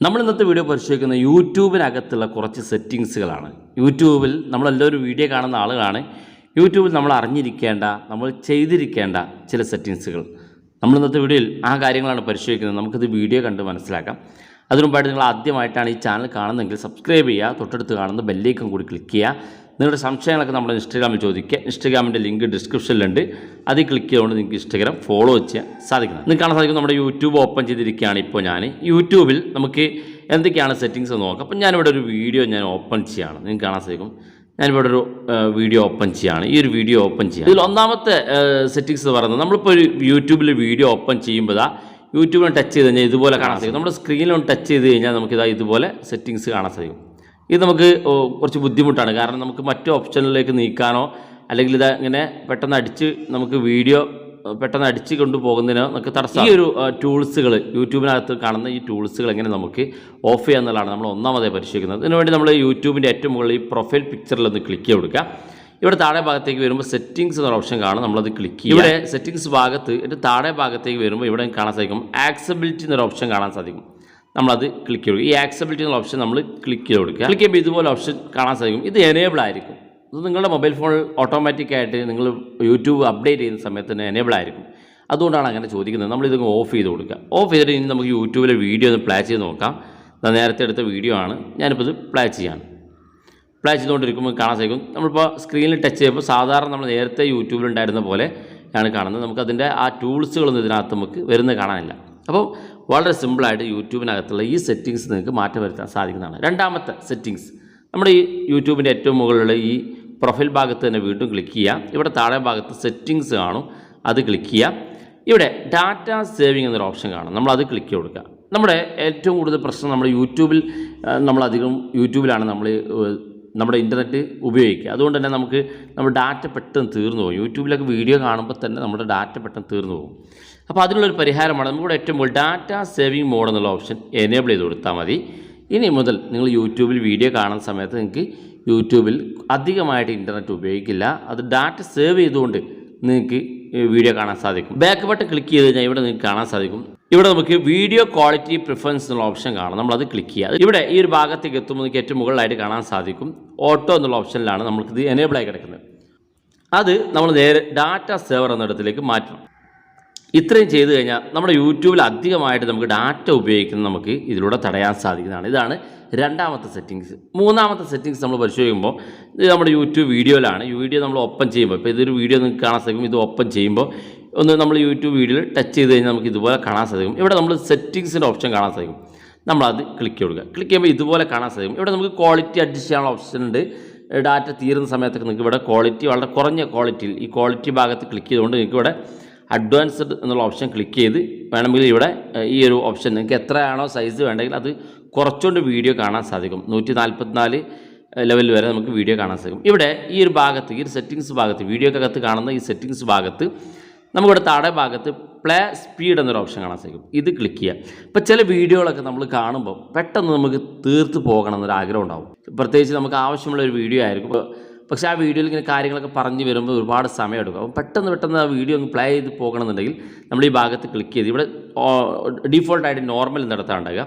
നമ്മൾ ഇന്നത്തെ വീഡിയോ പരിശോധിക്കുന്ന യൂട്യൂബിനകത്തുള്ള കുറച്ച് സെറ്റിങ്സുകളാണ്. യൂട്യൂബിൽ നമ്മളെല്ലാവരും വീഡിയോ കാണുന്ന ആളുകളാണ്. യൂട്യൂബിൽ നമ്മൾ അറിഞ്ഞിരിക്കേണ്ട, നമ്മൾ ചെയ്തിരിക്കേണ്ട ചില സെറ്റിങ്സുകൾ നമ്മൾ ഇന്നത്തെ വീഡിയോയിൽ ആ കാര്യങ്ങളാണ് പരിശോധിക്കുന്നത്. നമുക്കിത് വീഡിയോ കണ്ട് മനസ്സിലാക്കാം. അതിനുമുമ്പായിട്ട് നിങ്ങൾ ആദ്യമായിട്ടാണ് ഈ ചാനൽ കാണുന്നതെങ്കിൽ സബ്സ്ക്രൈബ് ചെയ്യുക, തൊട്ടടുത്ത് കാണുന്ന ബെല്ലൈക്കൺ കൂടി ക്ലിക്ക് ചെയ്യുക. നിങ്ങളുടെ സംശയങ്ങളൊക്കെ നമ്മുടെ ഇൻസ്റ്റാഗ്രാമിൽ ചോദിക്കുക. ഇൻസ്റ്റാഗ്രാമിൻ്റെ ലിങ്ക് ഡിസ്ക്രിപ്ഷനിലുണ്ട്. അതിൽ ക്ലിക്ക് ചെയ്തുകൊണ്ട് നിങ്ങൾക്ക് ഇൻസ്റ്റാഗ്രാം ഫോളോ ചെയ്യാൻ സാധിക്കുന്നത്. നിങ്ങൾക്ക് കാണാൻ സാധിക്കും നമ്മുടെ യൂട്യൂബ് ഓപ്പൺ ചെയ്തിരിക്കുകയാണ്. ഇപ്പോൾ ഞാൻ യൂട്യൂബിൽ നമുക്ക് എന്തൊക്കെയാണ് സെറ്റിങ്സ് നോക്കാം. അപ്പം ഞാനിവിടെ ഒരു വീഡിയോ ഓപ്പൺ ചെയ്യുകയാണ്. നിങ്ങൾക്ക് കാണാൻ സാധിക്കും ഞാനിവിടെ ഒരു വീഡിയോ ഓപ്പൺ ചെയ്യുകയാണ്. ഈ ഒരു വീഡിയോ ഓപ്പൺ ചെയ്യുക. ഇതിൽ ഒന്നാമത്തെ സെറ്റിങ്സ് പറയുന്നത് നമ്മളിപ്പോൾ ഒരു യൂട്യൂബിൽ വീഡിയോ ഓപ്പൺ ചെയ്യുമ്പോൾ യൂട്യൂബിൽ ടച്ച് ചെയ്ത് കഴിഞ്ഞാൽ ഇതുപോലെ കാണാൻ സാധിക്കും. നമ്മുടെ സ്ക്രീനിലൊന്ന് ടച്ച് ചെയ്ത് കഴിഞ്ഞാൽ നമുക്കിതാ ഇതുപോലെ സെറ്റിങ്സ് കാണാൻ സാധിക്കും. ഇത് നമുക്ക് കുറച്ച് ബുദ്ധിമുട്ടാണ്, കാരണം നമുക്ക് മറ്റു ഓപ്ഷനിലേക്ക് നീക്കാനോ അല്ലെങ്കിൽ ഇത് ഇങ്ങനെ പെട്ടെന്ന് അടിച്ച് നമുക്ക് വീഡിയോ പെട്ടെന്ന് അടിച്ച് കൊണ്ടുപോകുന്നതിനോ നമുക്ക് തടസ്സം. ഈ ഒരു ടൂൾസുകൾ യൂട്യൂബിനകത്ത് കാണുന്ന ഈ ടൂൾസുകൾ എങ്ങനെ നമുക്ക് ഓഫ് ചെയ്യുക എന്നുള്ളതാണ് നമ്മൾ ഒന്നാമതായി പരിശോധിക്കുന്നത്. അതിനുവേണ്ടി നമ്മൾ യൂട്യൂബിൻ്റെ ഏറ്റവും മുകളിൽ ഈ പ്രൊഫൈൽ പിക്ചറിലൊന്ന് ക്ലിക്ക് ചെയ്ത് കൊടുക്കുക. ഇവിടെ താഴെ ഭാഗത്തേക്ക് വരുമ്പോൾ സെറ്റിങ്സ് എന്നൊരു ഓപ്ഷൻ കാണും. നമ്മളത് ക്ലിക്ക് ചെയ്യുക. ഇവിടെ സെറ്റിങ്സ് ഭാഗത്ത് താഴെ ഭാഗത്തേക്ക് വരുമ്പോൾ ഇവിടെ കാണാൻ സാധിക്കും ആക്സബിലിറ്റി എന്നൊരു ഓപ്ഷൻ കാണാൻ സാധിക്കും. നമ്മളത് ക്ലിക്ക് ചെയ്യും. ഈ ആക്സബിലിറ്റി എന്നുള്ള ഓപ്ഷൻ നമ്മൾ ക്ലിക്ക് ചെയ്ത് കൊടുക്കുക. ക്ലിക്ക് ചെയ്യുമ്പോൾ ഇതുപോലെ ഓപ്ഷൻ കാണാൻ സാധിക്കും. ഇത് എനേബിൾ ആയിരിക്കും. ഇത് നിങ്ങളുടെ മൊബൈൽ ഫോണിൽ ഓട്ടോമാറ്റിക്കായിട്ട് നിങ്ങൾ യൂട്യൂബ് അപ്ഡേറ്റ് ചെയ്യുന്ന സമയത്ത് തന്നെ എനേബിൾ ആയിരിക്കും. അതുകൊണ്ടാണ് അങ്ങനെ ചോദിക്കുന്നത്. നമ്മളിത് ഓഫ് ചെയ്ത് കൊടുക്കുക. ഓഫ് ചെയ്തിട്ട് ഇനി നമുക്ക് യൂട്യൂബിലെ വീഡിയോ ഒന്ന് പ്ലേ ചെയ്ത് നോക്കാം. നേരത്തെ എടുത്ത വീഡിയോ ആണ്. ഞാനിപ്പോൾ ഇത് പ്ലേ ചെയ്യാണ്. പ്ലേ ചെയ്തുകൊണ്ടിരിക്കുമ്പോൾ കാണാൻ സാധിക്കും നമ്മളിപ്പോൾ സ്ക്രീനിൽ ടച്ച് ചെയ്യുമ്പോൾ സാധാരണ നമ്മൾ നേരത്തെ യൂട്യൂബിലുണ്ടായിരുന്ന പോലെ ആണ് കാണുന്നത്. നമുക്കതിൻ്റെ ആ ടൂൾസുകളൊന്നും ഇതിനകത്ത് നമുക്ക് വരുന്നത് കാണാനില്ല. അപ്പോൾ വളരെ സിമ്പിളായിട്ട് യൂട്യൂബിനകത്തുള്ള ഈ സെറ്റിങ്സ് നിങ്ങൾക്ക് മാറ്റം വരുത്താൻ സാധിക്കുന്നതാണ്. രണ്ടാമത്തെ സെറ്റിങ്സ്, നമ്മുടെ ഈ യൂട്യൂബിൻ്റെ ഏറ്റവും മുകളിലുള്ള ഈ പ്രൊഫൈൽ ഭാഗത്ത് തന്നെ വീണ്ടും ക്ലിക്ക് ചെയ്യുക. ഇവിടെ താഴെ ഭാഗത്ത് സെറ്റിങ്സ് കാണും, അത് ക്ലിക്ക് ചെയ്യുക. ഇവിടെ ഡാറ്റ സേവിങ് എന്നൊരു ഓപ്ഷൻ കാണും, നമ്മളത് ക്ലിക്ക് കൊടുക്കുക. നമ്മുടെ ഏറ്റവും കൂടുതൽ പ്രശ്നം നമ്മുടെ യൂട്യൂബിൽ നമ്മളധികം യൂട്യൂബിലാണ് നമ്മുടെ ഇൻ്റർനെറ്റ് ഉപയോഗിക്കുക. അതുകൊണ്ട് തന്നെ നമ്മുടെ ഡാറ്റ പെട്ടെന്ന് തീർന്നു പോകും. യൂട്യൂബിലൊക്കെ വീഡിയോ കാണുമ്പോൾ തന്നെ നമ്മുടെ ഡാറ്റ പെട്ടെന്ന് തീർന്നു പോകും. അപ്പോൾ അതിനുള്ളൊരു പരിഹാരമാണ് നമുക്കിവിടെ ഏറ്റവും കൂടുതൽ ഡാറ്റ സേവിങ് മോഡ് എന്നുള്ള ഓപ്ഷൻ എനേബിൾ ചെയ്ത് കൊടുത്താൽ മതി. ഇനി മുതൽ നിങ്ങൾ യൂട്യൂബിൽ വീഡിയോ കാണുന്ന സമയത്ത് നിങ്ങൾക്ക് യൂട്യൂബിൽ അധികമായിട്ട് ഇൻ്റർനെറ്റ് ഉപയോഗിക്കില്ല. അത് ഡാറ്റ സേവ് ചെയ്തുകൊണ്ട് നിങ്ങൾക്ക് വീഡിയോ കാണാൻ സാധിക്കും. ബാക്ക് ബട്ടൺ ക്ലിക്ക് ചെയ്ത് കഴിഞ്ഞാൽ ഇവിടെ നിങ്ങൾക്ക് കാണാൻ സാധിക്കും. ഇവിടെ നമുക്ക് വീഡിയോ ക്വാളിറ്റി പ്രിഫറൻസ് എന്നുള്ള ഓപ്ഷൻ കാണാം. നമ്മളത് ക്ലിക്ക് ചെയ്യുക. ഇവിടെ ഈ ഒരു ഭാഗത്തേക്ക് എത്തുമ്പോൾ നിങ്ങൾക്ക് ഏറ്റവും മുകളിലായിട്ട് കാണാൻ സാധിക്കും ഓട്ടോ എന്നുള്ള ഓപ്ഷനിലാണ് നമുക്കിത് എനേബിളായി കിടക്കുന്നത്. അത് നമ്മൾ നേരെ ഡാറ്റ സേവർ എന്നിടത്തിലേക്ക് മാറ്റണം. ഇത്രയും ചെയ്ത് കഴിഞ്ഞാൽ നമ്മുടെ യൂട്യൂബിൽ അധികമായിട്ട് നമുക്ക് ഡാറ്റ ഉപയോഗിക്കുന്നത് നമുക്ക് ഇതിലൂടെ തടയാൻ സാധിക്കുന്നതാണ്. ഇതാണ് രണ്ടാമത്തെ സെറ്റിങ്സ്. മൂന്നാമത്തെ സെറ്റിങ്സ് നമ്മൾ പരിശോധിക്കുമ്പോൾ ഇത് നമ്മുടെ യൂട്യൂബ് വീഡിയോയിലാണ്. വീഡിയോ നമ്മൾ ഓപ്പൺ ചെയ്യുമ്പോൾ, ഇപ്പോൾ ഇതൊരു വീഡിയോ നിങ്ങൾക്ക് കാണാൻ സാധിക്കും. ഇത് ഓപ്പൺ ചെയ്യുമ്പോൾ ഒന്ന് നമ്മൾ യൂട്യൂബ് വീഡിയോയിൽ ടച്ച് ചെയ്ത് കഴിഞ്ഞാൽ നമുക്ക് ഇതുപോലെ കാണാൻ സാധിക്കും. ഇവിടെ നമ്മൾ സെറ്റിങ്സിൻ്റെ ഓപ്ഷൻ കാണാൻ സാധിക്കും. നമ്മളത് ക്ലിക്ക് കൊടുക്കുക. ക്ലിക്ക് ചെയ്യുമ്പോൾ ഇതുപോലെ കാണാൻ സാധിക്കും. ഇവിടെ നമുക്ക് ക്വാളിറ്റി അഡ്ജസ്റ്റ് ചെയ്യാനുള്ള ഓപ്ഷൻ ഉണ്ട്. ഡാറ്റ തീരുന്ന സമയത്തൊക്കെ നിങ്ങൾക്ക് ഇവിടെ ക്വാളിറ്റി വളരെ കുറഞ്ഞ ക്വാളിറ്റിയിൽ ഈ ക്വാളിറ്റി ഭാഗത്ത് ക്ലിക്ക് ചെയ്തുകൊണ്ട് നിങ്ങൾക്ക് ഇവിടെ അഡ്വാൻസ്ഡ് എന്നുള്ള ഓപ്ഷൻ ക്ലിക്ക് ചെയ്ത് വേണമെങ്കിൽ ഇവിടെ ഈ ഒരു ഓപ്ഷൻ നിങ്ങൾക്ക് എത്രയാണോ സൈസ് വേണ്ടെങ്കിൽ അത് കുറച്ചുകൊണ്ട് വീഡിയോ കാണാൻ സാധിക്കും. 144 ലെവലിൽ വരെ നമുക്ക് വീഡിയോ കാണാൻ സാധിക്കും. ഇവിടെ ഈ ഒരു ഭാഗത്ത്, ഈ ഒരു സെറ്റിങ്സ് ഭാഗത്ത്, വീഡിയോക്കകത്ത് കാണുന്ന ഈ സെറ്റിങ്സ് ഭാഗത്ത് നമുക്കിവിടെ താഴെ ഭാഗത്ത് പ്ലേ സ്പീഡ് എന്നൊരു ഓപ്ഷൻ കാണാൻ സാധിക്കും. ഇത് ക്ലിക്ക് ചെയ്യുക. ഇപ്പോൾ ചില വീഡിയോകളൊക്കെ നമ്മൾ കാണുമ്പോൾ പെട്ടെന്ന് നമുക്ക് തീർത്ത് പോകണം എന്നൊരു ആഗ്രഹം ഉണ്ടാവും. പ്രത്യേകിച്ച് നമുക്ക് ആവശ്യമുള്ള ഒരു വീഡിയോ ആയിരിക്കും. പക്ഷേ ആ വീഡിയോയിൽ ഇങ്ങനെ കാര്യങ്ങളൊക്കെ പറഞ്ഞു വരുമ്പോൾ ഒരുപാട് സമയം എടുക്കും. അപ്പോൾ പെട്ടെന്ന് ആ വീഡിയോ ഒന്ന് പ്ലേ ചെയ്ത് പോകണമെന്നുണ്ടെങ്കിൽ നമ്മൾ ഈ ഭാഗത്ത് ക്ലിക്ക് ചെയ്ത് ഇവിടെ ഡീഫോൾട്ടായിട്ട് നോർമൽ എന്നിടത്താണ് ഉണ്ടാകുക.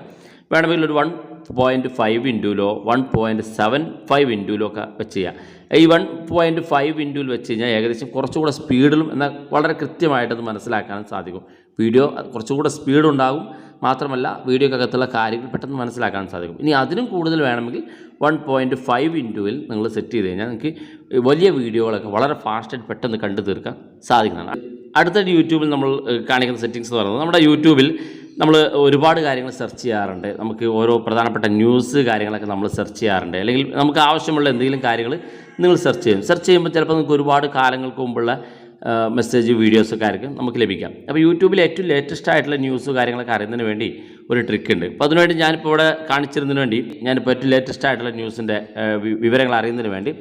വേണമെങ്കിൽ ഒരു 1.5 ഇൻറ്റൂലോ 1.75 ഇൻറ്റൂലോ ഒക്കെ വെച്ച് ചെയ്യുക. ഈ 1.5 ഇൻറ്റൂൽ വെച്ച് കഴിഞ്ഞാൽ ഏകദേശം കുറച്ചുകൂടെ സ്പീഡിലും എന്നാൽ വളരെ കൃത്യമായിട്ടത് മനസ്സിലാക്കാനും സാധിക്കും. വീഡിയോ കുറച്ചുകൂടെ സ്പീഡുണ്ടാകും. മാത്രമല്ല വീഡിയോക്കകത്തുള്ള കാര്യങ്ങൾ പെട്ടെന്ന് മനസ്സിലാക്കാൻ സാധിക്കും. ഇനി അതിനും കൂടുതൽ വേണമെങ്കിൽ 1.5 ഇൻറ്റൂവിൽ നിങ്ങൾ സെറ്റ് ചെയ്ത് കഴിഞ്ഞാൽ നിങ്ങൾക്ക് വലിയ വീഡിയോകളൊക്കെ വളരെ ഫാസ്റ്റായിട്ട് പെട്ടെന്ന് കണ്ടു തീർക്കാൻ സാധിക്കുന്നതാണ്. അടുത്ത യൂട്യൂബിൽ നമ്മൾ കാണിക്കുന്ന സെറ്റിങ്സ് എന്ന് പറയുന്നത്, നമ്മുടെ യൂട്യൂബിൽ നമ്മൾ ഒരുപാട് കാര്യങ്ങൾ സെർച്ച് ചെയ്യാറുണ്ട്. നമുക്ക് ഓരോ പ്രധാനപ്പെട്ട ന്യൂസ് കാര്യങ്ങളൊക്കെ നമ്മൾ സെർച്ച് ചെയ്യാറുണ്ട്. അല്ലെങ്കിൽ നമുക്ക് ആവശ്യമുള്ള എന്തെങ്കിലും കാര്യങ്ങൾ നിങ്ങൾ സെർച്ച് ചെയ്യും. സെർച്ച് ചെയ്യുമ്പോൾ ചിലപ്പോൾ നിങ്ങൾക്ക് ഒരുപാട് കാലങ്ങൾക്ക് മുമ്പുള്ള മെസ്സേജ് വീഡിയോസൊക്കെ ആയിരിക്കും നമുക്ക് ലഭിക്കാം. അപ്പോൾ യൂട്യൂബിൽ ഏറ്റവും ലേറ്റസ്റ്റ് ആയിട്ടുള്ള ന്യൂസ് കാര്യങ്ങളൊക്കെ അറിയുന്നതിന് വേണ്ടി ഒരു ട്രിക്ക് ഉണ്ട്. അപ്പോൾ അതിനുവേണ്ടി ഞാനിപ്പോൾ ഇവിടെ കാണിച്ചിരുന്നതിന് വേണ്ടി ഞാനിപ്പോൾ ഏറ്റവും ലേറ്റസ്റ്റ് ആയിട്ടുള്ള ന്യൂസിൻ്റെ വിവരങ്ങൾ അറിയുന്നതിന് വേണ്ടി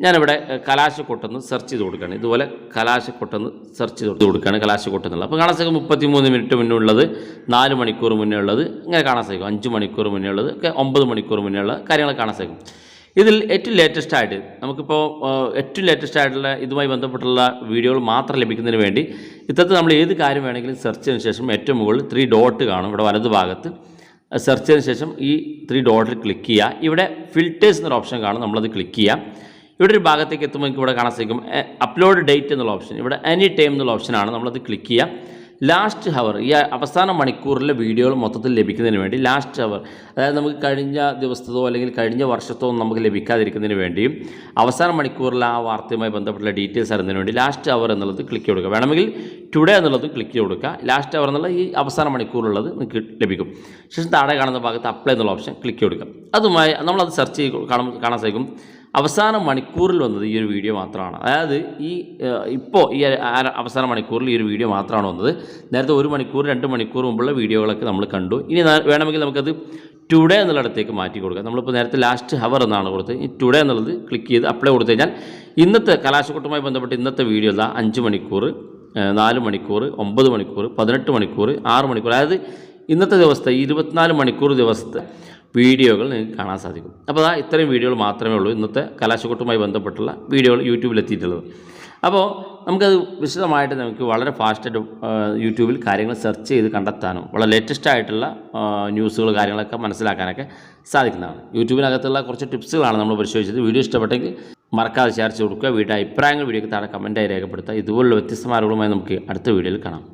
ഞാനിവിടെ കലാശക്കൊട്ടെന്ന് സെർച്ച് ചെയ്ത് കൊടുക്കുകയാണ്. ഇതുപോലെ കലാശക്കൊട്ടെന്ന് സെർച്ച് ചെയ്ത് കൊടുക്കുകയാണ് കലാശക്കൊട്ടെന്നുള്ളത്. അപ്പോൾ കാണാൻ സാധിക്കും 33 മിനിറ്റ് മുന്നേ ഉള്ളത്, 4 മണിക്കൂർ മുന്നേ ഉള്ളത്, ഇങ്ങനെ കാണാൻ സാധിക്കും. 5 മണിക്കൂർ മുന്നേ ഉള്ളത് ഒക്കെ 9 മണിക്കൂർ മുന്നേ ഉള്ള കാര്യങ്ങൾ കാണാൻ സാധിക്കും. ഇതിൽ ഏറ്റവും ലേറ്റസ്റ്റ് ആയിട്ട് നമുക്കിപ്പോൾ ഏറ്റവും ലേറ്റസ്റ്റ് ആയിട്ടുള്ള ഇതുമായി ബന്ധപ്പെട്ടുള്ള വീഡിയോകൾ മാത്രം ലഭിക്കുന്നതിന് വേണ്ടി ഇത്തരത്തിൽ നമ്മൾ ഏത് കാര്യം വേണമെങ്കിലും സെർച്ച് ചെയ്തതിന് ശേഷം ഏറ്റവും മുകളിൽ 3 ഡോട്ട് കാണും. ഇവിടെ വലതു ഭാഗത്ത് സെർച്ച് ചെയ്തതിന് ശേഷം ഈ 3 ഡോട്ടിൽ ക്ലിക്ക് ചെയ്യുക. ഇവിടെ ഫിൽറ്റേഴ്സ് എന്നൊരു ഓപ്ഷൻ കാണും, നമ്മളത് ക്ലിക്ക് ചെയ്യുക. ഇവിടെ ഒരു ഭാഗത്തേക്ക് എത്തുമ്പോൾ എനിക്ക് ഇവിടെ കാണാൻ സാധിക്കും അപ്ലോഡ് ഡേറ്റ് എന്നുള്ള ഓപ്ഷൻ. ഇവിടെ എനി ടൈം എന്നുള്ള ഓപ്ഷനാണ്, നമ്മളത് ക്ലിക്ക് ചെയ്യുക. ലാസ്റ്റ് ഹവർ, ഈ അവസാന മണിക്കൂറിലെ വീഡിയോകൾ മൊത്തത്തിൽ ലഭിക്കുന്നതിന് വേണ്ടി ലാസ്റ്റ് ഹവർ, അതായത് നമുക്ക് കഴിഞ്ഞ ദിവസത്തോ അല്ലെങ്കിൽ കഴിഞ്ഞ വർഷത്തോ നമുക്ക് ലഭിക്കാതിരിക്കുന്നതിന് വേണ്ടിയും അവസാന മണിക്കൂറിൽ ആ വാർത്തയുമായി ബന്ധപ്പെട്ടുള്ള ഡീറ്റെയിൽസ് അറിയുന്നതിന് വേണ്ടി ലാസ്റ്റ് ഹവർ എന്നുള്ളത് ക്ലിക്ക് കൊടുക്കുക. വേണമെങ്കിൽ ടുഡേ എന്നുള്ളത് ക്ലിക്ക് കൊടുക്കുക. ലാസ്റ്റ് ഹവർ എന്നുള്ള ഈ അവസാന മണിക്കൂറുള്ളത് നിങ്ങൾക്ക് ലഭിക്കും. ശേഷം താഴെ കാണുന്ന ഭാഗത്ത് അപ്ലൈ എന്നുള്ള ഓപ്ഷൻ ക്ലിക്ക് കൊടുക്കുക. അതുമായി നമ്മളത് സെർച്ച് ചെയ്ത് കാണാൻ സാധിക്കും അവസാന മണിക്കൂറിൽ വന്നത് ഈ ഒരു വീഡിയോ മാത്രമാണ്. അതായത് ഇപ്പോൾ ഈ അവസാന മണിക്കൂറിൽ ഈ ഒരു വീഡിയോ മാത്രമാണ് വന്നത്. നേരത്തെ 1 മണിക്കൂർ 2 മണിക്കൂർ മുമ്പുള്ള വീഡിയോകളൊക്കെ നമ്മൾ കണ്ടു. ഇനി വേണമെങ്കിൽ നമുക്കത് ടുഡേ എന്നുള്ളിടത്തേക്ക് മാറ്റി കൊടുക്കാം. നമ്മളിപ്പോൾ നേരത്തെ ലാസ്റ്റ് ഹവർ എന്നാണ് കൊടുത്തത്. ഈ ടുഡേ എന്നുള്ളത് ക്ലിക്ക് ചെയ്ത് അപ്ലൈ കൊടുത്തു കഴിഞ്ഞാൽ ഇന്നത്തെ കലാശക്കൊട്ടുമായി ബന്ധപ്പെട്ട് ഇന്നത്തെ വീഡിയോ 5 മണിക്കൂർ, 4 മണിക്കൂർ, 9 മണിക്കൂർ, 18 മണിക്കൂർ, 6 മണിക്കൂർ, അതായത് ഇന്നത്തെ ദിവസത്തെ 24 മണിക്കൂർ ദിവസത്തെ വീഡിയോകൾ നിങ്ങൾക്ക് കാണാൻ സാധിക്കും. അപ്പോൾ ഇത്രയും വീഡിയോകൾ മാത്രമേ ഉള്ളൂ ഇന്നത്തെ കലാശക്കൊട്ടുമായി ബന്ധപ്പെട്ടുള്ള വീഡിയോകൾ യൂട്യൂബിൽ എത്തിയിട്ടുള്ളത്. അപ്പോൾ നമുക്കത് വിശദമായിട്ട് നമുക്ക് വളരെ ഫാസ്റ്റായിട്ട് യൂട്യൂബിൽ കാര്യങ്ങൾ സെർച്ച് ചെയ്ത് കണ്ടെത്താനും വളരെ ലേറ്റസ്റ്റ് ആയിട്ടുള്ള ന്യൂസുകൾ കാര്യങ്ങളൊക്കെ മനസ്സിലാക്കാനൊക്കെ സാധിക്കുന്നതാണ്. യൂട്യൂബിനകത്തുള്ള കുറച്ച് ടിപ്സുകളാണ് നമ്മൾ പരിശോധിച്ചത്. വീഡിയോ ഇഷ്ടപ്പെട്ടെങ്കിൽ മറക്കാതെ ഷെയർ ചെയ്ത് കൊടുക്കുക. വീഡിയോ അഭിപ്രായങ്ങൾ വീഡിയോയ്ക്ക് താഴെ കമൻറ്റായി രേഖപ്പെടുത്തുക. ഇതുപോലുള്ള വ്യത്യസ്തമായ അറിവുകളുമായി നമുക്ക് അടുത്ത വീഡിയോയിൽ കാണാം.